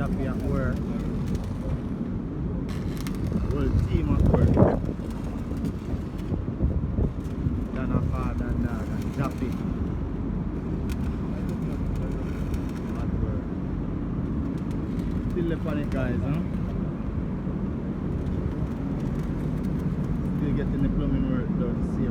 Jappy at work. Whole team at work. Dana Father and Dog and Jappy at work. Still the panic guys, huh? Still getting the plumbing work done. See